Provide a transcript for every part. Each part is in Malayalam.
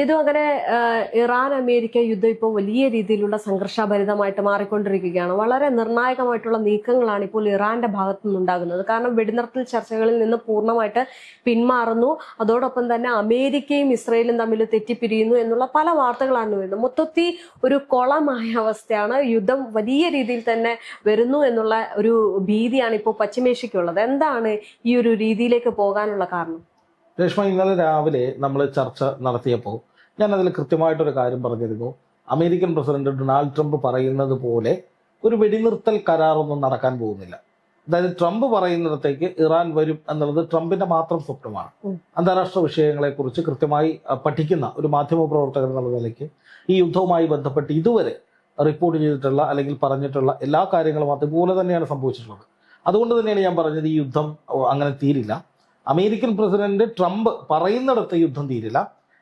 ഇതും അങ്ങനെ ഇറാൻ അമേരിക്ക യുദ്ധം ഇപ്പോൾ വലിയ രീതിയിലുള്ള സംഘർഷഭരിതമായിട്ട് മാറിക്കൊണ്ടിരിക്കുകയാണ്. വളരെ നിർണായകമായിട്ടുള്ള നീക്കങ്ങളാണ് ഇപ്പോൾ ഇറാന്റെ ഭാഗത്തു നിന്നുണ്ടാകുന്നത്. കാരണം വെടിനിർത്തൽ ചർച്ചകളിൽ നിന്ന് പൂർണ്ണമായിട്ട് പിന്മാറുന്നു. അതോടൊപ്പം തന്നെ അമേരിക്കയും ഇസ്രയേലും തമ്മിൽ തെറ്റിപ്പിരിയുന്നു എന്നുള്ള പല വാർത്തകളാണ് വരുന്നത്. മൊത്തത്തിൽ ഒരു കൊളമായ അവസ്ഥയാണ്. യുദ്ധം വലിയ രീതിയിൽ തന്നെ വരുന്നു എന്നുള്ള ഒരു ഭീതിയാണ് ഇപ്പോൾ പശ്ചിമേഷ്യക്കുള്ളത്. എന്താണ് ഈ ഒരു രീതിയിലേക്ക് പോകാനുള്ള കാരണം? രേഷ്മ, ഇന്നലെ രാവിലെ നമ്മൾ ചർച്ച നടത്തിയപ്പോൾ ഞാൻ അതിൽ കൃത്യമായിട്ടൊരു കാര്യം പറഞ്ഞിരുന്നു. അമേരിക്കൻ പ്രസിഡന്റ് ഡൊണാൾഡ് ട്രംപ് പറയുന്നത് പോലെ ഒരു വെടിനിർത്തൽ കരാറൊന്നും നടക്കാൻ പോകുന്നില്ല. അതായത് ട്രംപ് പറയുന്നിടത്തേക്ക് ഇറാൻ വരും എന്നുള്ളത് ട്രംപിന്റെ മാത്രം സ്വപ്നമാണ്. അന്താരാഷ്ട്ര വിഷയങ്ങളെക്കുറിച്ച് കൃത്യമായി പഠിക്കുന്ന ഒരു മാധ്യമ പ്രവർത്തകൻ എന്നുള്ള നിലയ്ക്ക് ഈ യുദ്ധവുമായി ബന്ധപ്പെട്ട് ഇതുവരെ റിപ്പോർട്ട് ചെയ്തിട്ടുള്ള അല്ലെങ്കിൽ പറഞ്ഞിട്ടുള്ള എല്ലാ കാര്യങ്ങളും അതുപോലെ തന്നെയാണ് സംഭവിച്ചിട്ടുള്ളത്. അതുകൊണ്ട് തന്നെയാണ് ഞാൻ പറഞ്ഞത് ഈ യുദ്ധം അങ്ങനെ തീരില്ല. അമേരിക്കൻ പ്രസിഡന്റ് ട്രംപ് പറയുന്നിടത്ത് യുദ്ധം തീരില്ല.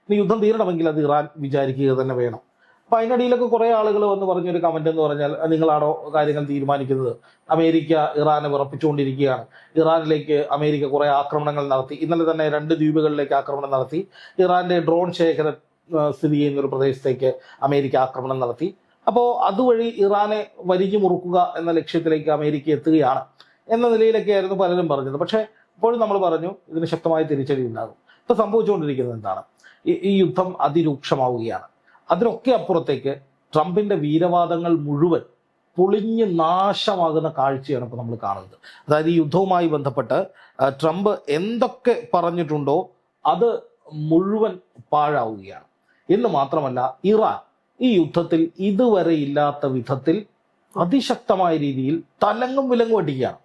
ഇനി യുദ്ധം തീരണമെങ്കിൽ അത് ഇറാൻ വിചാരിക്കുക തന്നെ വേണം. അപ്പൊ അതിനിടയിലൊക്കെ കുറെ ആളുകൾ വന്ന് പറഞ്ഞൊരു കമന്റ് എന്ന് പറഞ്ഞാൽ, നിങ്ങളാണോ കാര്യങ്ങൾ തീരുമാനിക്കുന്നത്? അമേരിക്ക ഇറാനെ വിറപ്പിച്ചുകൊണ്ടിരിക്കുകയാണ്. ഇറാനിലേക്ക് അമേരിക്ക കുറെ ആക്രമണങ്ങൾ നടത്തി. ഇന്നലെ തന്നെ 2 ദ്വീപുകളിലേക്ക് ആക്രമണം നടത്തി. ഇറാന്റെ ഡ്രോൺ ശേഖരം സ്ഥിതി ചെയ്യുന്ന ഒരു പ്രദേശത്തേക്ക് അമേരിക്ക ആക്രമണം നടത്തി. അപ്പോൾ അതുവഴി ഇറാനെ വരിഞ്ഞു മുറുക്കുക എന്ന ലക്ഷ്യത്തിലേക്ക് അമേരിക്ക എത്തുകയാണ് എന്ന നിലയിലൊക്കെയായിരുന്നു പലരും പറഞ്ഞത്. പക്ഷേ ഇപ്പോഴും നമ്മൾ പറഞ്ഞു ഇതിന് ശക്തമായ തിരിച്ചടി ഉണ്ടാകും. ഇപ്പൊ സംഭവിച്ചുകൊണ്ടിരിക്കുന്നത് എന്താണ്? ഈ യുദ്ധം അതിരൂക്ഷമാവുകയാണ്. അതിനൊക്കെ അപ്പുറത്തേക്ക് ട്രംപിന്റെ വീരവാദങ്ങൾ മുഴുവൻ പൊളിഞ്ഞ് നാശമാകുന്ന കാഴ്ചയാണ് ഇപ്പോൾ നമ്മൾ കാണുന്നത്. അതായത് ഈ യുദ്ധവുമായി ബന്ധപ്പെട്ട് ട്രംപ് എന്തൊക്കെ പറഞ്ഞിട്ടുണ്ടോ അത് മുഴുവൻ പാഴാവുകയാണ്. എന്ന് മാത്രമല്ല, ഇറാൻ ഈ യുദ്ധത്തിൽ ഇതുവരെ ഇല്ലാത്ത വിധത്തിൽ അതിശക്തമായ രീതിയിൽ തലങ്ങും വിലങ്ങും അടിക്കുകയാണ്.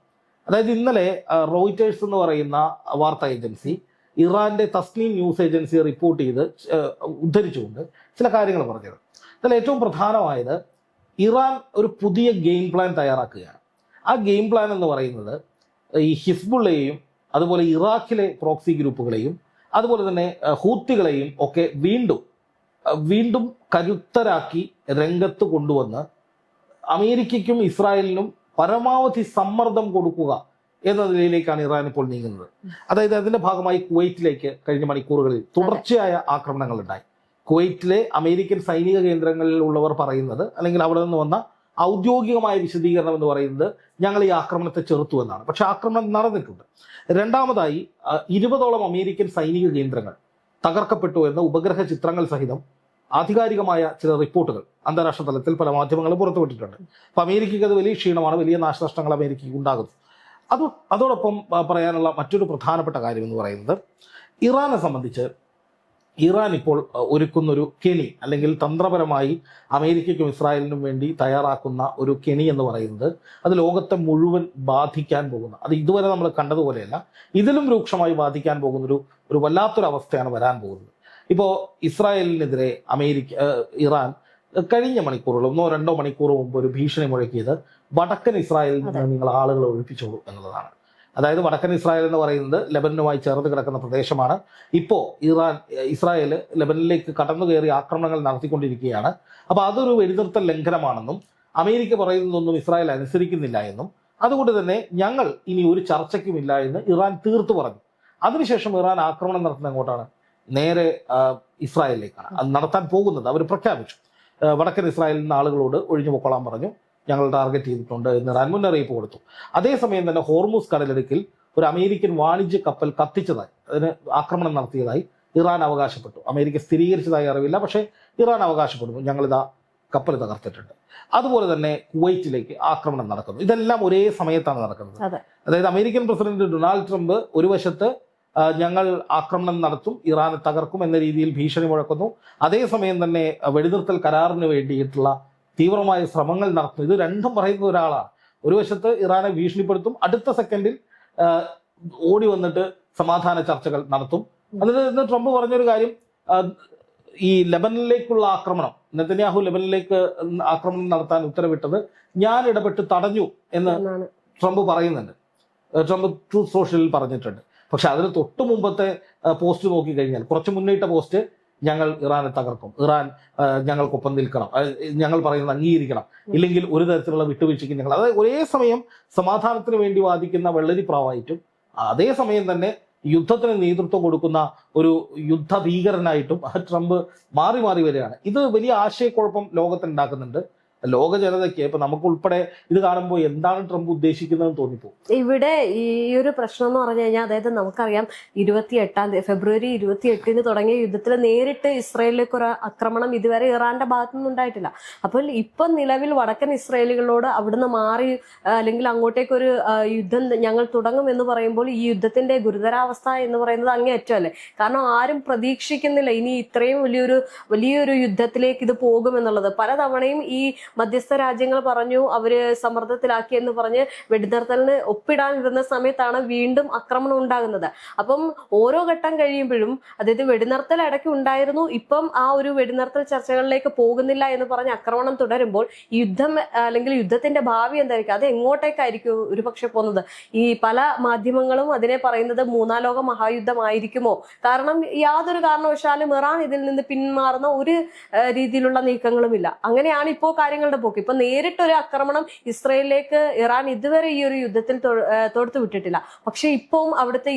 അതായത് ഇന്നലെ റോയിറ്റേഴ്സ് എന്ന് പറയുന്ന വാർത്താ ഏജൻസി ഇറാന്റെ തസ്നീം ന്യൂസ് ഏജൻസിയെ റിപ്പോർട്ട് ചെയ്ത് ഉദ്ധരിച്ചുകൊണ്ട് ചില കാര്യങ്ങൾ പറഞ്ഞത്. അതിൽ ഏറ്റവും പ്രധാനമായത് ഇറാൻ ഒരു പുതിയ ഗെയിം പ്ലാൻ തയ്യാറാക്കുകയാണ്. ആ ഗെയിം പ്ലാൻ എന്ന് പറയുന്നത് ഈ ഹിസ്ബുള്ളയെയും അതുപോലെ ഇറാഖിലെ പ്രോക്സി ഗ്രൂപ്പുകളെയും അതുപോലെ തന്നെ ഹൂത്തികളെയും ഒക്കെ വീണ്ടും കരുത്തരാക്കി രംഗത്ത് കൊണ്ടുവന്ന് അമേരിക്കയ്ക്കും ഇസ്രായേലിനും പരമാവധി സമ്മർദ്ദം കൊടുക്കുക എന്ന നിലയിലേക്കാണ് ഇറാൻ ഇപ്പോൾ നീങ്ങുന്നത്. അതായത് അതിന്റെ ഭാഗമായി കുവൈറ്റിലേക്ക് കഴിഞ്ഞ മണിക്കൂറുകളിൽ തുടർച്ചയായ ആക്രമണങ്ങൾ ഉണ്ടായി. കുവൈറ്റിലെ അമേരിക്കൻ സൈനിക കേന്ദ്രങ്ങളിൽ ഉള്ളവർ പറയുന്നത്, അല്ലെങ്കിൽ അവിടെ നിന്ന് വന്ന ഔദ്യോഗികമായ വിശദീകരണം എന്ന് പറയുന്നത്, ഞങ്ങൾ ഈ ആക്രമണത്തെ ചെറുത്തു എന്നാണ്. പക്ഷെ ആക്രമണം നടന്നിട്ടുണ്ട്. രണ്ടാമതായി 20ഓളം അമേരിക്കൻ സൈനിക കേന്ദ്രങ്ങൾ തകർക്കപ്പെട്ടു എന്ന ഉപഗ്രഹ ചിത്രങ്ങൾ സഹിതം ആധികാരികമായ ചില റിപ്പോർട്ടുകൾ അന്താരാഷ്ട്ര തലത്തിൽ പല മാധ്യമങ്ങളും പുറത്തുവിട്ടിട്ടുണ്ട്. അപ്പൊ അമേരിക്കയ്ക്ക് അത് വലിയ ക്ഷീണമാണ്, വലിയ നാശനഷ്ടങ്ങൾ അമേരിക്കയ്ക്ക് ഉണ്ടാകുന്നു. അതോടൊപ്പം പറയാനുള്ള മറ്റൊരു പ്രധാനപ്പെട്ട കാര്യം എന്ന് പറയുന്നത്, ഇറാനെ സംബന്ധിച്ച് ഇറാൻ ഇപ്പോൾ ഒരുക്കുന്നൊരു കെണി, അല്ലെങ്കിൽ തന്ത്രപരമായി അമേരിക്കയ്ക്കും ഇസ്രായേലിനും വേണ്ടി തയ്യാറാക്കുന്ന ഒരു കെണി എന്ന് പറയുന്നത്, അത് ലോകത്തെ മുഴുവൻ ബാധിക്കാൻ പോകുന്ന, അത് ഇതുവരെ നമ്മൾ കണ്ടതുപോലെയല്ല, ഇതിലും രൂക്ഷമായി ബാധിക്കാൻ പോകുന്ന ഒരു വല്ലാത്തൊരവസ്ഥയാണ് വരാൻ പോകുന്നത്. ഇപ്പോൾ ഇസ്രായേലിനെതിരെ ഇറാൻ കഴിഞ്ഞ മണിക്കൂറുകൾ 1-2 മണിക്കൂർ മുമ്പ് ഒരു ഭീഷണി മുഴക്കിയത് വടക്കൻ ഇസ്രായേലിൽ നിന്ന് നിങ്ങൾ ആളുകളെ ഒഴിപ്പിച്ചോളൂ എന്നുള്ളതാണ്. അതായത് വടക്കൻ ഇസ്രായേൽ എന്ന് പറയുന്നത് ലെബനനുമായി ചേർന്ന് കിടക്കുന്ന പ്രദേശമാണ്. ഇപ്പോൾ ഇസ്രായേൽ ലെബനിലേക്ക് കടന്നു കയറി ആക്രമണങ്ങൾ നടത്തിക്കൊണ്ടിരിക്കുകയാണ്. അപ്പോൾ അതൊരു വെടിനിർത്തൽ ലംഘനമാണെന്നും അമേരിക്ക പറയുന്നതൊന്നും ഇസ്രായേൽ അനുസരിക്കുന്നില്ല എന്നും, അതുകൊണ്ട് തന്നെ ഞങ്ങൾ ഇനി ഒരു ചർച്ചയ്ക്കുമില്ല എന്ന് ഇറാൻ തീർത്തു പറഞ്ഞു. അതിനുശേഷം ഇറാൻ ആക്രമണം നടത്തുന്നത് എങ്ങോട്ടാണ്? നേരെ ഇസ്രായേലിലേക്കാണ് അത് നടത്താൻ പോകുന്നത്. അവർ പ്രഖ്യാപിച്ചു, വടക്കൻ ഇസ്രായേലിൽ നിന്ന് ആളുകളോട് ഒഴിഞ്ഞു പൊക്കോളാൻ പറഞ്ഞു, ഞങ്ങൾ ടാർഗറ്റ് ചെയ്തിട്ടുണ്ട് എന്ന് ഇറാൻ മുന്നറിയിപ്പ് കൊടുത്തു. അതേസമയം തന്നെ ഹോർമുസ് കടലിടുക്കിൽ ഒരു അമേരിക്കൻ വാണിജ്യ കപ്പൽ കത്തിച്ചതായി, അതിന് ആക്രമണം നടത്തിയതായി ഇറാൻ അവകാശപ്പെട്ടു. അമേരിക്ക സ്ഥിരീകരിച്ചതായി അറിവില്ല, പക്ഷേ ഇറാൻ അവകാശപ്പെടുന്നു, ഞങ്ങളിതാ കപ്പൽ തകർത്തിട്ടുണ്ട്. അതുപോലെ തന്നെ കുവൈറ്റിലേക്ക് ആക്രമണം നടക്കുന്നു. ഇതെല്ലാം ഒരേ സമയത്താണ് നടക്കുന്നത്. അതായത് അമേരിക്കൻ പ്രസിഡന്റ് ഡൊണാൾഡ് ട്രംപ് ഒരു വശത്ത് ഞങ്ങൾ ആക്രമണം നടത്തും, ഇറാനെ തകർക്കും എന്ന രീതിയിൽ ഭീഷണി മുഴക്കുന്നു. അതേസമയം തന്നെ വെടിനിർത്തൽ കരാറിന് വേണ്ടിയിട്ടുള്ള തീവ്രമായ ശ്രമങ്ങൾ നടത്തുന്നു. ഇത് രണ്ടും പറയുന്ന ഒരാളാണ്. ഒരു വശത്ത് ഇറാനെ ഭീഷണിപ്പെടുത്തും, അടുത്ത സെക്കൻഡിൽ ഓടി വന്നിട്ട് സമാധാന ചർച്ചകൾ നടത്തും. എന്നിട്ട് ട്രംപ് പറഞ്ഞൊരു കാര്യം, ഈ ലെബനിലേക്കുള്ള ആക്രമണം, നെതന്യാഹു ലെബനിലേക്ക് ആക്രമണം നടത്താൻ ഉത്തരവിട്ടത് ഞാൻ ഇടപെട്ട് തടഞ്ഞു എന്ന് ട്രംപ് പറയുന്നുണ്ട്. ട്രംപ് ട്രൂത്ത് സോഷ്യലിൽ പറഞ്ഞിട്ടുണ്ട്. പക്ഷെ അതിന് തൊട്ട് മുമ്പത്തെ പോസ്റ്റ് നോക്കിക്കഴിഞ്ഞാൽ, കുറച്ച് മുന്നിട്ട പോസ്റ്റ്, ഞങ്ങൾ ഇറാനെ തകർക്കും, ഇറാൻ ഞങ്ങൾക്കൊപ്പം നിൽക്കണം, ഞങ്ങൾ പറയുന്നത് അംഗീകരിക്കണം, ഇല്ലെങ്കിൽ ഒരു തരത്തിലുള്ള വിട്ടുവീഴ്ചയ്ക്ക് ഞങ്ങൾ, അതായത് ഒരേ സമയം സമാധാനത്തിന് വേണ്ടി വാദിക്കുന്ന വെള്ളരിപ്രാവായിട്ടും അതേസമയം തന്നെ യുദ്ധത്തിന് നേതൃത്വം കൊടുക്കുന്ന ഒരു യുദ്ധ ഭീകരനായിട്ടും ട്രംപ് മാറി മാറി വരികയാണ്. ഇത് വലിയ ആശയക്കുഴപ്പം ലോകത്തുണ്ടാക്കുന്നുണ്ട്. ലോക ജനതയ്ക്ക് ഇപ്പൊ നമുക്ക് ഉൾപ്പെടെ ഇത് കാണുമ്പോൾ എന്താണ് ട്രംപ് ഉദ്ദേശിക്കുന്നതെന്ന് തോന്നിപ്പോ. ഇവിടെ ഈ ഒരു പ്രശ്നം എന്ന് പറഞ്ഞു കഴിഞ്ഞാൽ, അതായത് നമുക്കറിയാം 28 ഫെബ്രുവരി 28 തുടങ്ങിയ യുദ്ധത്തിൽ നേരിട്ട് ഇസ്രായേലിലേക്ക് ഒരു ആക്രമണം ഇതുവരെ ഇറാന്റെ ഭാഗത്തുനിന്ന് ഉണ്ടായിട്ടില്ല. അപ്പോൾ ഇപ്പം നിലവിൽ വടക്കൻ ഇസ്രായേലികളോട് അവിടുന്ന് മാറി അല്ലെങ്കിൽ അങ്ങോട്ടേക്കൊരു യുദ്ധം ഞങ്ങൾ തുടങ്ങും എന്ന് പറയുമ്പോൾ ഈ യുദ്ധത്തിന്റെ ഗുരുതരാവസ്ഥ എന്ന് പറയുന്നത് അങ്ങേയറ്റമല്ലേ. കാരണം ആരും പ്രതീക്ഷിക്കുന്നില്ല ഇനി ഇത്രയും വലിയൊരു യുദ്ധത്തിലേക്ക് ഇത് പോകുമെന്നുള്ളത്. പലതവണയും ഈ മധ്യസ്ഥ രാജ്യങ്ങൾ പറഞ്ഞു അവര് സമ്മർദ്ദത്തിലാക്കി എന്ന് പറഞ്ഞ് വെടിനിർത്തലിന് ഒപ്പിടാനിരുന്ന സമയത്താണ് വീണ്ടും ആക്രമണം ഉണ്ടാകുന്നത്. അപ്പം ഓരോ ഘട്ടം കഴിയുമ്പോഴും, അതായത് വെടിനിർത്തൽ ഇടയ്ക്ക് ഉണ്ടായിരുന്നു, ഇപ്പം ആ ഒരു വെടിനിർത്തൽ ചർച്ചകളിലേക്ക് പോകുന്നില്ല എന്ന് പറഞ്ഞ് ആക്രമണം തുടരുമ്പോൾ ഈ യുദ്ധം അല്ലെങ്കിൽ യുദ്ധത്തിന്റെ ഭാവി എന്തായിരിക്കും, അത് എങ്ങോട്ടേക്കായിരിക്കും ഒരുപക്ഷെ പോകുന്നത്? ഈ പല മാധ്യമങ്ങളും അതിനെ പറയുന്നത് മൂന്നാം ലോക മഹായുദ്ധമായിരിക്കുമോ? കാരണം യാതൊരു കാരണവശാലും ഇറാൻ ഇതിൽ നിന്ന് പിന്മാറുന്ന ഒരു രീതിയിലുള്ള നീക്കങ്ങളുമില്ല. അങ്ങനെയാണ് ഇപ്പോൾ കാര്യങ്ങളുടെ പോക്ക്. ഇപ്പൊ നേരിട്ടൊരു ആക്രമണം ഇസ്രയേലിലേക്ക് ഇറാൻ ഇതുവരെ ഈ ഒരു യുദ്ധത്തിൽ തൊടുത്തു വിട്ടിട്ടില്ല. പക്ഷെ ഇപ്പം അവിടുത്തെ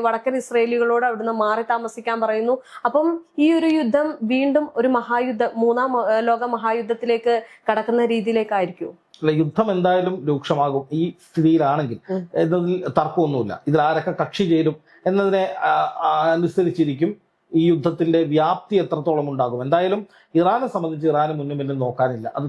വടക്കൻ ഇസ്രയേലികളോട് അവിടുന്ന് മാറി താമസിക്കാൻ പറയുന്നു. അപ്പം ഈ ഒരു യുദ്ധം വീണ്ടും ഒരു മൂന്നാം ലോക മഹായുദ്ധത്തിലേക്ക് കടക്കുന്ന രീതിയിലേക്കായിരിക്കും. അല്ല, യുദ്ധം എന്തായാലും രൂക്ഷമാകും ഈ സ്ഥിതിയിലാണെങ്കിൽ എന്നതിൽ തർക്കമൊന്നുമില്ല. ഇതിൽ ആരൊക്കെ കക്ഷി ചേരും എന്നതിനെ അനുസരിച്ചിരിക്കും ഈ യുദ്ധത്തിന്റെ വ്യാപ്തി എത്രത്തോളം ഉണ്ടാകും. എന്തായാലും ഇറാനെ സംബന്ധിച്ച് ഇറാന് മുന്നും നോക്കാനില്ല, അത്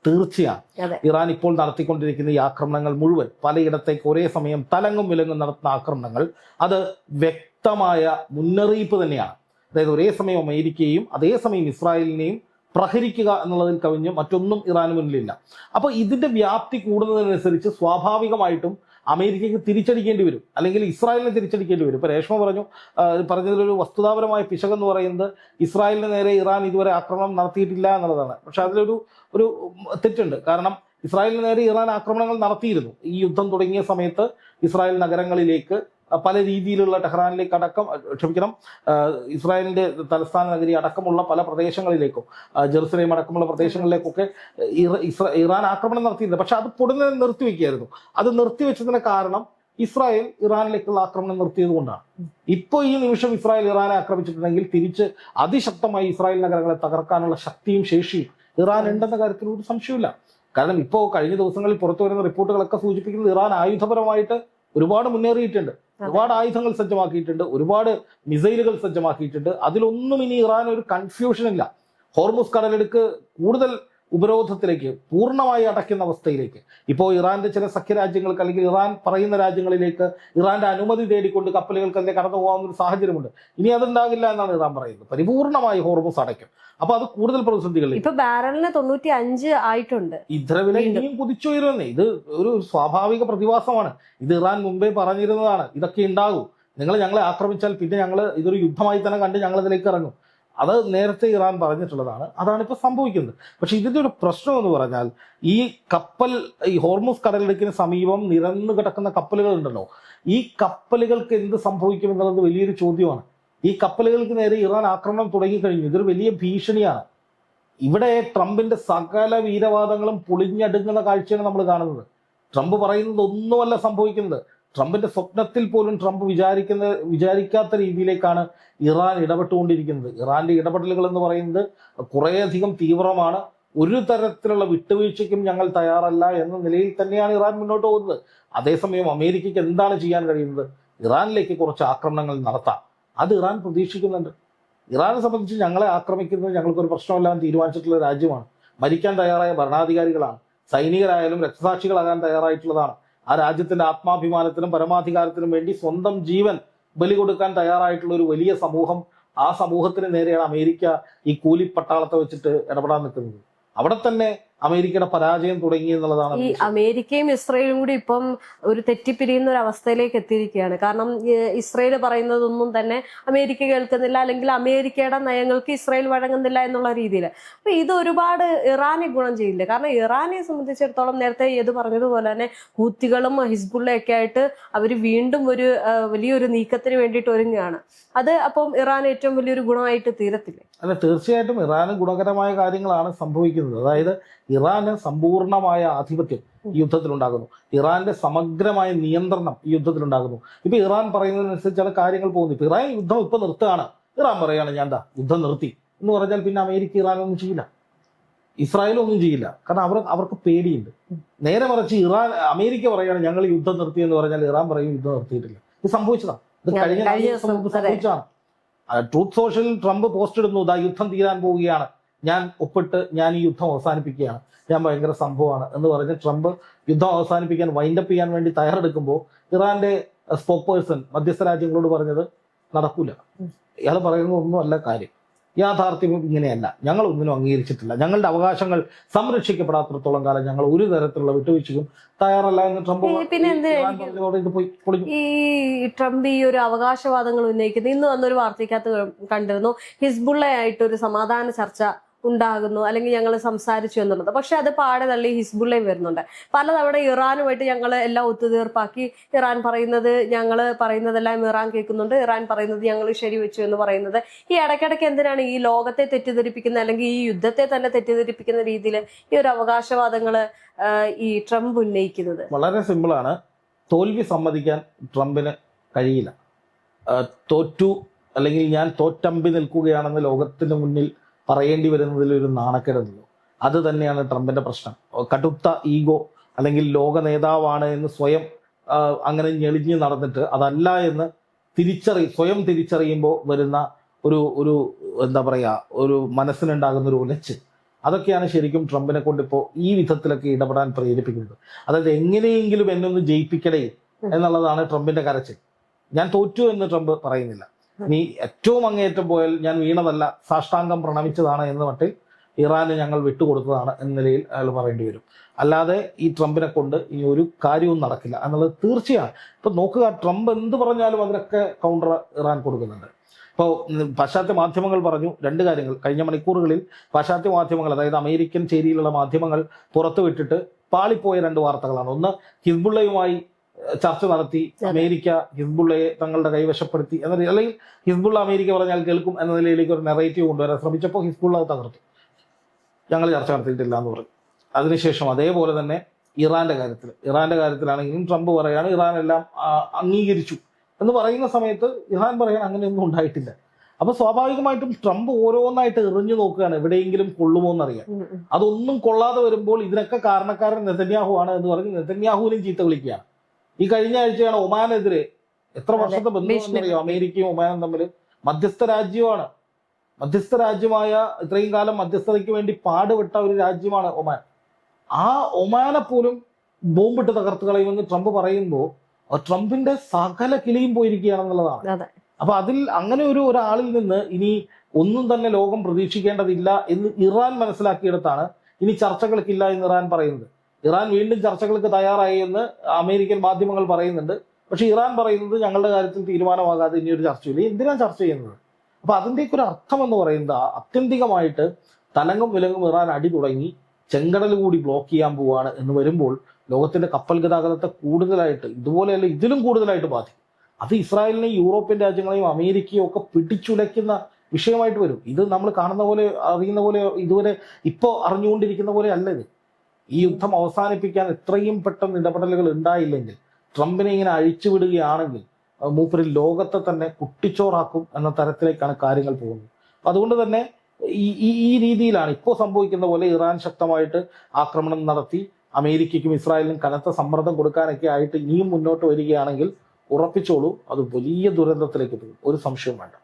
തീർച്ചയാണ്. ഇറാൻ ഇപ്പോൾ നടത്തിക്കൊണ്ടിരിക്കുന്ന ഈ ആക്രമണങ്ങൾ മുഴുവൻ പലയിടത്തേക്ക് ഒരേ സമയം തലങ്ങും വിലങ്ങും നടത്തുന്ന ആക്രമണങ്ങൾ അത് വ്യക്തമായ മുന്നറിയിപ്പ് തന്നെയാണ്. അതായത് ഒരേ സമയം അമേരിക്കയെയും അതേസമയം ഇസ്രായേലിനെയും പ്രഹരിക്കുക എന്നുള്ളതിൽ കവിഞ്ഞ് മറ്റൊന്നും ഇറാന് മുന്നിലില്ല. അപ്പോൾ ഇതിന്റെ വ്യാപ്തി കൂടുന്നതിനനുസരിച്ച് സ്വാഭാവികമായിട്ടും അമേരിക്കയ്ക്ക് തിരിച്ചടിക്കേണ്ടി വരും, അല്ലെങ്കിൽ ഇസ്രായേലിനെ തിരിച്ചടിക്കേണ്ടി വരും. ഇപ്പൊ രേഷ്മ പറഞ്ഞതിലൊരു വസ്തുതാപരമായ പിശകെന്ന് പറയുന്നത് ഇസ്രായേലിന് നേരെ ഇറാൻ ഇതുവരെ ആക്രമണം നടത്തിയിട്ടില്ല എന്നുള്ളതാണ്. പക്ഷെ അതിലൊരു തെറ്റുണ്ട്. കാരണം ഇസ്രായേലിന് നേരെ ഇറാൻ ആക്രമണങ്ങൾ നടത്തിയിരുന്നു. ഈ യുദ്ധം തുടങ്ങിയ സമയത്ത് ഇസ്രായേൽ നഗരങ്ങളിലേക്ക് പല രീതിയിലുള്ള ടെഹ്റാനിലേക്ക് ഇസ്രായേലിന്റെ തലസ്ഥാന നഗരി അടക്കമുള്ള പല പ്രദേശങ്ങളിലേക്കും ജെറുസലേം അടക്കമുള്ള പ്രദേശങ്ങളിലേക്കൊക്കെ ഇറാൻ ആക്രമണം നടത്തിയിരുന്നു. പക്ഷെ അത് പൊടുന്നനെ നിർത്തിവെക്കുകയായിരുന്നു. അത് നിർത്തിവെച്ചതിന് കാരണം ഇസ്രായേൽ ഇറാനിലേക്കുള്ള ആക്രമണം നിർത്തിയത് കൊണ്ടാണ്. ഇപ്പോൾ ഈ നിമിഷം ഇസ്രായേൽ ഇറാനെ ആക്രമിച്ചിട്ടുണ്ടെങ്കിൽ തിരിച്ച് അതിശക്തമായി ഇസ്രായേൽ നഗരങ്ങളെ തകർക്കാനുള്ള ശക്തിയും ശേഷിയും ഇറാൻ ഉണ്ടെന്ന കാര്യത്തിൽ ഒരു സംശയമില്ല. കാരണം ഇപ്പോൾ കഴിഞ്ഞ ദിവസങ്ങളിൽ പുറത്തു വരുന്ന റിപ്പോർട്ടുകളൊക്കെ സൂചിപ്പിക്കുന്നത് ഇറാൻ ആയുധപരമായിട്ട് ഒരുപാട് മുന്നേറിയിട്ടുണ്ട്, ഒരുപാട് ആയുധങ്ങൾ സജ്ജമാക്കിയിട്ടുണ്ട്, ഒരുപാട് മിസൈലുകൾ സജ്ജമാക്കിയിട്ടുണ്ട്. അതിലൊന്നും ഇനി ഇറാൻ ഒരു കൺഫ്യൂഷൻ ഇല്ല. ഹോർമുസ് കടലിടുക്ക് കൂടുതൽ ഉപരോധത്തിലേക്ക് പൂർണ്ണമായി അടയ്ക്കുന്ന അവസ്ഥയിലേക്ക് ഇപ്പോൾ ഇറാന്റെ ചില സഖ്യരാജ്യങ്ങൾക്ക് അല്ലെങ്കിൽ ഇറാൻ പറയുന്ന രാജ്യങ്ങളിലേക്ക് ഇറാന്റെ അനുമതി തേടിക്കൊണ്ട് കപ്പലുകൾക്ക് അതിനെ കടന്നു പോകാവുന്ന ഒരു സാഹചര്യമുണ്ട്. ഇനി അതുണ്ടാകില്ല എന്നാണ് ഇറാൻ പറയുന്നത്. പരിപൂർണമായി ഹോർമുസ് അടയ്ക്കും. അപ്പൊ അത് കൂടുതൽ പ്രതിസന്ധികളിൽ ഇപ്പൊ ബാരലിന് 95 ആയിട്ടുണ്ട്. ഇന്ധനവില ഇനിയും കുതിച്ചുയരുന്നേ. ഇത് ഒരു സ്വാഭാവിക പ്രതിഭാസമാണ്. ഇത് ഇറാൻ മുമ്പേ പറഞ്ഞിരുന്നതാണ്, ഇതൊക്കെ ഉണ്ടാകും, നിങ്ങൾ ഞങ്ങളെ ആക്രമിച്ചാൽ പിന്നെ ഞങ്ങൾ ഇതൊരു യുദ്ധമായി തന്നെ കണ്ട് ഞങ്ങൾ ഇതിലേക്ക് ഇറങ്ങും. അത് നേരത്തെ ഇറാൻ പറഞ്ഞിട്ടുള്ളതാണ്. അതാണ് ഇപ്പോൾ സംഭവിക്കുന്നത്. പക്ഷെ ഇതിന്റെ ഒരു പ്രശ്നം എന്ന് പറഞ്ഞാൽ ഈ ഹോർമുസ് കടലിടുക്കിന് സമീപം നിരന്നു കിടക്കുന്ന കപ്പലുകൾ ഉണ്ടല്ലോ, ഈ കപ്പലുകൾക്ക് എന്ത് സംഭവിക്കും എന്നുള്ളത് വലിയൊരു ചോദ്യമാണ്. ഈ കപ്പലുകൾക്ക് നേരെ ഇറാൻ ആക്രമണം തുടങ്ങിക്കഴിഞ്ഞു. ഇതൊരു വലിയ ഭീഷണിയാണ്. ഇവിടെ ട്രംപിന്റെ സകല വീരവാദങ്ങളും പൊളിഞ്ഞടുങ്ങുന്ന കാഴ്ചയാണ് നമ്മൾ കാണുന്നത്. ട്രംപ് പറയുന്നത് ഒന്നുമല്ല സംഭവിക്കുന്നത്. ട്രംപിന്റെ സ്വപ്നത്തിൽ പോലും ട്രംപ് വിചാരിക്കാത്ത രീതിയിലേക്കാണ് ഇറാൻ ഇടപെട്ടുകൊണ്ടിരിക്കുന്നത്. ഇറാന്റെ ഇടപെടലുകൾ എന്ന് പറയുന്നത് കുറേയധികം തീവ്രമാണ്. ഒരു തരത്തിലുള്ള വിട്ടുവീഴ്ചയ്ക്കും ഞങ്ങൾ തയ്യാറല്ല എന്ന നിലയിൽ തന്നെയാണ് ഇറാൻ മുന്നോട്ട് പോകുന്നത്. അതേസമയം അമേരിക്കയ്ക്ക് എന്താണ് ചെയ്യാൻ കഴിയുന്നത്? ഇറാനിലേക്ക് കുറച്ച് ആക്രമണങ്ങൾ നടത്താം. അത് ഇറാൻ പ്രതീക്ഷിക്കുന്നുണ്ട്. ഇറാനെ സംബന്ധിച്ച് ഞങ്ങളെ ആക്രമിക്കുന്നത് ഞങ്ങൾക്കൊരു പ്രശ്നമില്ലാന്ന് തീരുമാനിച്ചിട്ടുള്ള രാജ്യമാണ്. മരിക്കാൻ തയ്യാറായ ഭരണാധികാരികളാണ്. സൈനികരായാലും രക്തസാക്ഷികളാകാൻ തയ്യാറായിട്ടുള്ളതാണ്. ആ രാജ്യത്തിന്റെ ആത്മാഭിമാനത്തിനും പരമാധികാരത്തിനും വേണ്ടി സ്വന്തം ജീവൻ ബലി കൊടുക്കാൻ തയ്യാറായിട്ടുള്ള ഒരു വലിയ സമൂഹം. ആ സമൂഹത്തിന് നേരെയാണ് അമേരിക്ക ഈ കൂലിപ്പട്ടാളത്തെ വെച്ചിട്ട് ഇടപെടാൻ നിൽക്കുന്നത്. അവിടെ തന്നെ അമേരിക്കയുടെ പരാജയം തുടങ്ങി എന്നുള്ളതാണ്. ഈ അമേരിക്കയും ഇസ്രയേലും കൂടി ഇപ്പം ഒരു തെറ്റിപ്പിരിയുന്ന ഒരു അവസ്ഥയിലേക്ക് എത്തിയിരിക്കുകയാണ്. കാരണം ഇസ്രയേൽ പറയുന്നതൊന്നും തന്നെ അമേരിക്ക കേൾക്കുന്നില്ല, അല്ലെങ്കിൽ അമേരിക്കയുടെ നയങ്ങൾക്ക് ഇസ്രയേൽ വഴങ്ങുന്നില്ല എന്നുള്ള രീതിയിൽ. അപ്പൊ ഇത് ഒരുപാട് ഇറാനെ ഗുണം ചെയ്യില്ല. കാരണം ഇറാനെ സംബന്ധിച്ചിടത്തോളം നേരത്തെ ഏത് പറഞ്ഞതുപോലെ തന്നെ ഹൂത്തികളും ഹിസ്ബുള്ളയൊക്കെ ആയിട്ട് അവർ വീണ്ടും ഒരു വലിയൊരു നീക്കത്തിന് വേണ്ടിയിട്ട് ഒരുങ്ങുകയാണ്. അത് അപ്പം ഇറാൻ ഏറ്റവും വലിയൊരു ഗുണമായിട്ട് തീരത്തില്ലേ? അല്ല, തീർച്ചയായിട്ടും ഇറാന് ഗുണകരമായ കാര്യങ്ങളാണ് സംഭവിക്കുന്നത്. അതായത് ഇറാന് സമ്പൂർണമായ ആധിപത്യം ഈ യുദ്ധത്തിലുണ്ടാകുന്നു. ഇറാന്റെ സമഗ്രമായ നിയന്ത്രണം ഈ യുദ്ധത്തിലുണ്ടാകുന്നു. ഇപ്പൊ ഇറാൻ പറയുന്നതിനനുസരിച്ചാണ് കാര്യങ്ങൾ പോകുന്നത്. ഇപ്പൊ ഇറാൻ യുദ്ധം ഇപ്പൊ നിർത്തുകയാണ്. ഇറാൻ പറയാണ് ഞാൻ യുദ്ധം നിർത്തി എന്ന് പറഞ്ഞാൽ പിന്നെ അമേരിക്ക ഇറാനൊന്നും ചെയ്യില്ല, ഇസ്രായേലൊന്നും ചെയ്യില്ല. കാരണം അവർക്ക് പേടിയുണ്ട്. നേരെ മറിച്ച് അമേരിക്ക പറയാണ് ഞങ്ങൾ യുദ്ധം നിർത്തി എന്ന് പറഞ്ഞാൽ ഇറാൻ പറയും യുദ്ധം നിർത്തിയിട്ടില്ല. ഇത് സംഭവിച്ചതാണ്. ഇത് കഴിഞ്ഞ സംഭവിച്ചതാണ്. ട്രൂത്ത് സോഷ്യലിൽ ട്രംപ് പോസ്റ്റ് ഇടുന്നു, യുദ്ധം തീരാൻ പോവുകയാണ്, ഞാൻ ഒപ്പിട്ട് ഞാൻ ഈ യുദ്ധം അവസാനിപ്പിക്കുകയാണ്, ഞാൻ ഭയങ്കര സംഭവമാണ് എന്ന് പറഞ്ഞ് ട്രംപ് യുദ്ധം അവസാനിപ്പിക്കാൻ വൈൻഡപ്പ് ചെയ്യാൻ വേണ്ടി തയ്യാറെടുക്കുമ്പോൾ ഇറാന്റെ സ്പോക്ക് പേഴ്സൺ മധ്യസ്ഥ രാജ്യങ്ങളോട് പറഞ്ഞത് നടക്കൂല. ഇയാൾ പറയുന്നത് ഒന്നും അല്ല കാര്യം, യാഥാർത്ഥ്യം ഇങ്ങനെയല്ല, ഞങ്ങൾ ഒന്നിനും അംഗീകരിച്ചിട്ടില്ല, ഞങ്ങളുടെ അവകാശങ്ങൾ സംരക്ഷിക്കപ്പെടാത്തിടത്തോളം കാലം ഞങ്ങൾ ഒരു തരത്തിലുള്ള വിട്ടുവീഴ്ചയ്ക്കും തയ്യാറല്ല എന്ന് ട്രംപ് ഇത് പോയി പൊളിഞ്ഞു. ഈ ട്രംപ് ഈ ഒരു അവകാശവാദങ്ങൾ ഉന്നയിക്കുന്നത് ഇന്ന് വന്നൊരു വാർത്തയ്ക്കകത്ത് കണ്ടിരുന്നു, ഹിസ്ബുള്ളയായിട്ട് ഒരു സമാധാന ചർച്ച ഉണ്ടാകുന്നു അല്ലെങ്കിൽ ഞങ്ങൾ സംസാരിച്ചു എന്നുള്ളത്. പക്ഷെ അത് പാടെ തള്ളി ഹിസ്ബുള്ളയും വരുന്നുണ്ട്. പലതവണ ഇറാനുമായിട്ട് ഞങ്ങൾ എല്ലാം ഒത്തുതീർപ്പാക്കി, ഇറാൻ പറയുന്നത് ഞങ്ങൾ പറയുന്നതെല്ലാം ഇറാൻ കേൾക്കുന്നുണ്ട്, ഇറാൻ പറയുന്നത് ഞങ്ങൾ ശരിവെച്ചു എന്ന് പറയുന്നത്. ഈ ഇടയ്ക്കിടയ്ക്ക് എന്തിനാണ് ഈ ലോകത്തെ തെറ്റിദ്ധരിപ്പിക്കുന്ന അല്ലെങ്കിൽ ഈ യുദ്ധത്തെ തന്നെ തെറ്റിദ്ധരിപ്പിക്കുന്ന രീതിയിൽ ഈ ഒരു അവകാശവാദങ്ങൾ ഈ ട്രംപ് ഉന്നയിക്കുന്നത്? വളരെ സിമ്പിളാണ്. തോൽവി സമ്മതിക്കാൻ ട്രംപിന് കഴിയില്ല. തോറ്റു അല്ലെങ്കിൽ ഞാൻ തോറ്റമ്പി നിൽക്കുകയാണെന്ന് ലോകത്തിന് മുന്നിൽ പറയേണ്ടി വരുന്നതിൽ ഒരു നാണക്കേടുണ്ടല്ലോ. അത് തന്നെയാണ് ട്രംപിന്റെ പ്രശ്നം. കടുത്ത ഈഗോ അല്ലെങ്കിൽ ലോക നേതാവാണ് എന്ന് സ്വയം അങ്ങനെ ഞെളിഞ്ഞ് നടന്നിട്ട് അതല്ല എന്ന് സ്വയം തിരിച്ചറിയുമ്പോൾ വരുന്ന ഒരു എന്താ പറയാ, ഒരു മനസ്സിനുണ്ടാകുന്ന ഒരു ഉലച്ച്, അതൊക്കെയാണ് ശരിക്കും ട്രംപിനെ കൊണ്ട് ഇപ്പോൾ ഈ വിധത്തിലൊക്കെ ഇടപെടാൻ പ്രേരിപ്പിക്കുന്നത്. അതായത് എങ്ങനെയെങ്കിലും എന്നെ ഒന്ന് ജയിപ്പിക്കണേ എന്നുള്ളതാണ് ട്രംപിന്റെ കരച്ചിൽ. ഞാൻ തോറ്റു എന്ന് ട്രംപ് പറയുന്നില്ല. നീ ഏറ്റവും അങ്ങേയറ്റം പോയാൽ ഞാൻ വീണതല്ല, സാഷ്ടാംഗം പ്രണമിച്ചതാണ് എന്ന് മട്ടിൽ ഇറാന് ഞങ്ങൾ വിട്ടുകൊടുത്തതാണ് എന്ന നിലയിൽ അയാൾ പറയേണ്ടി വരും. അല്ലാതെ ഈ ട്രംപിനെ കൊണ്ട് ഈ ഒരു കാര്യവും നടക്കില്ല എന്നുള്ളത് തീർച്ചയാണ്. ഇപ്പൊ നോക്കുക, ട്രംപ് എന്ത് പറഞ്ഞാലും അതിനൊക്കെ കൗണ്ടർ ഇറാൻ കൊടുക്കുന്നുണ്ട്. ഇപ്പോൾ പാശ്ചാത്യ മാധ്യമങ്ങൾ പറഞ്ഞു രണ്ട് കാര്യങ്ങൾ കഴിഞ്ഞ മണിക്കൂറുകളിൽ. പാശ്ചാത്യ മാധ്യമങ്ങൾ, അതായത് അമേരിക്കൻ ചേരിയിലുള്ള മാധ്യമങ്ങൾ പുറത്തുവിട്ടിട്ട് പാളിപ്പോയ രണ്ട് വാർത്തകളാണ്. ഒന്ന്, ഹിസ്ബുള്ളയുമായി ചർച്ച നടത്തി അമേരിക്ക ഹിസ്ബുള്ളയെ തങ്ങളുടെ കൈവശപ്പെടുത്തി എന്ന, അല്ലെങ്കിൽ ഹിസ്ബുള്ള അമേരിക്ക പറഞ്ഞാൽ കേൾക്കും എന്ന നിലയിലേക്ക് ഒരു നെറേറ്റീവ് കൊണ്ടുവരാൻ ശ്രമിച്ചപ്പോൾ ഹിസ്ബുള്ള തകർത്തു, ഞങ്ങൾ ചർച്ച നടത്തിയിട്ടില്ല എന്ന് പറഞ്ഞു. അതിനുശേഷം അതേപോലെ തന്നെ ഇറാന്റെ കാര്യത്തിലാണെങ്കിലും ട്രംപ് പറയാണ് ഇറാൻ എല്ലാം അംഗീകരിച്ചു എന്ന് പറയുന്ന സമയത്ത് ഇറാൻ പറയാൻ അങ്ങനെയൊന്നും ഉണ്ടായിട്ടില്ല. അപ്പൊ സ്വാഭാവികമായിട്ടും ട്രംപ് ഓരോന്നായിട്ട് എറിഞ്ഞു നോക്കുകയാണ് എവിടെയെങ്കിലും കൊള്ളുമോ എന്നറിയാം. അതൊന്നും കൊള്ളാതെ വരുമ്പോൾ ഇതിനൊക്കെ കാരണക്കാരൻ നെതന്യാഹു ആണ് എന്ന് പറഞ്ഞ് നെതന്യാഹുവിനും ചീത്ത വിളിക്കുകയാണ്. ഈ കഴിഞ്ഞ ആഴ്ചയാണ് ഒമാനെതിരെ, എത്ര വർഷത്തെ ബന്ധമെന്നറിയോ അമേരിക്കയും ഒമാനും തമ്മിൽ, മധ്യസ്ഥ രാജ്യമായ ഇത്രയും കാലം മധ്യസ്ഥതയ്ക്ക് വേണ്ടി പാടുപെട്ട ഒരു രാജ്യമാണ് ഒമാൻ. ആ ഒമാനെ പോലും ബോംബിട്ട് തകർത്ത് കളയുമെന്ന് ട്രംപ് പറയുമ്പോൾ ട്രംപിന്റെ സകല കിളിയും പോയിരിക്കുകയാണെന്നുള്ളതാണ്. അപ്പൊ അതിൽ അങ്ങനെ ഒരാളിൽ നിന്ന് ഇനി ഒന്നും തന്നെ ലോകം പ്രതീക്ഷിക്കേണ്ടതില്ല എന്ന് ഇറാൻ മനസ്സിലാക്കിയെടുത്താണ് ഇനി ചർച്ചകൾക്കില്ല എന്ന് ഇറാൻ പറയുന്നത്. ഇറാൻ വീണ്ടും ചർച്ചകൾക്ക് തയ്യാറായി എന്ന് അമേരിക്കൻ മാധ്യമങ്ങൾ പറയുന്നുണ്ട്. പക്ഷെ ഇറാൻ പറയുന്നത് ഞങ്ങളുടെ കാര്യത്തിൽ തീരുമാനമാകാതെ ഇനിയൊരു ചർച്ചയില്ല. എന്തിനാണ് ചർച്ച ചെയ്യുന്നത്? അപ്പൊ അതിൻ്റെയൊക്കെ ഒരു അർത്ഥം എന്ന് പറയുന്നത് ആത്യന്തികമായിട്ട് തലങ്ങും വിലങ്ങും ഇറാൻ അടി തുടങ്ങി ചെങ്കടൽ കൂടി ബ്ലോക്ക് ചെയ്യാൻ പോവാണ് എന്ന് വരുമ്പോൾ ലോകത്തിന്റെ കപ്പൽ ഗതാഗതത്തെ കൂടുതലായിട്ട്, ഇതുപോലെയല്ല ഇതിലും കൂടുതലായിട്ട് ബാധിക്കും. അത് ഇസ്രായേലിനെയും യൂറോപ്യൻ രാജ്യങ്ങളെയും അമേരിക്കയും ഒക്കെ പിടിച്ചുലയ്ക്കുന്ന വിഷയമായിട്ട് വരും. ഇത് നമ്മൾ കാണുന്ന പോലെ, അറിയുന്ന പോലെ, ഇതുവരെ ഇപ്പോൾ അറിഞ്ഞുകൊണ്ടിരിക്കുന്ന പോലെ അല്ല ഇത്. ഈ യുദ്ധം അവസാനിപ്പിക്കാൻ എത്രയും പെട്ടെന്ന് ഇടപെടലുകൾ ഉണ്ടായില്ലെങ്കിൽ, ട്രംപിനെ ഇങ്ങനെ അഴിച്ചുവിടുകയാണെങ്കിൽ മൂപ്പരിൽ ലോകത്തെ തന്നെ കുട്ടിച്ചോറാക്കും എന്ന തരത്തിലേക്കാണ് കാര്യങ്ങൾ പോകുന്നത്. അതുകൊണ്ട് തന്നെ ഈ രീതിയിലാണ് ഇപ്പോൾ സംഭവിക്കുന്ന പോലെ ഇറാൻ ശക്തമായിട്ട് ആക്രമണം നടത്തി അമേരിക്കയ്ക്കും ഇസ്രായേലിനും കനത്ത സമ്മർദ്ദം കൊടുക്കാനൊക്കെ ആയിട്ട് ഇനിയും മുന്നോട്ട് വരികയാണെങ്കിൽ ഉറപ്പിച്ചോളൂ, അത് വലിയ ദുരന്തത്തിലേക്ക് പോകും, ഒരു സംശയം വേണ്ട.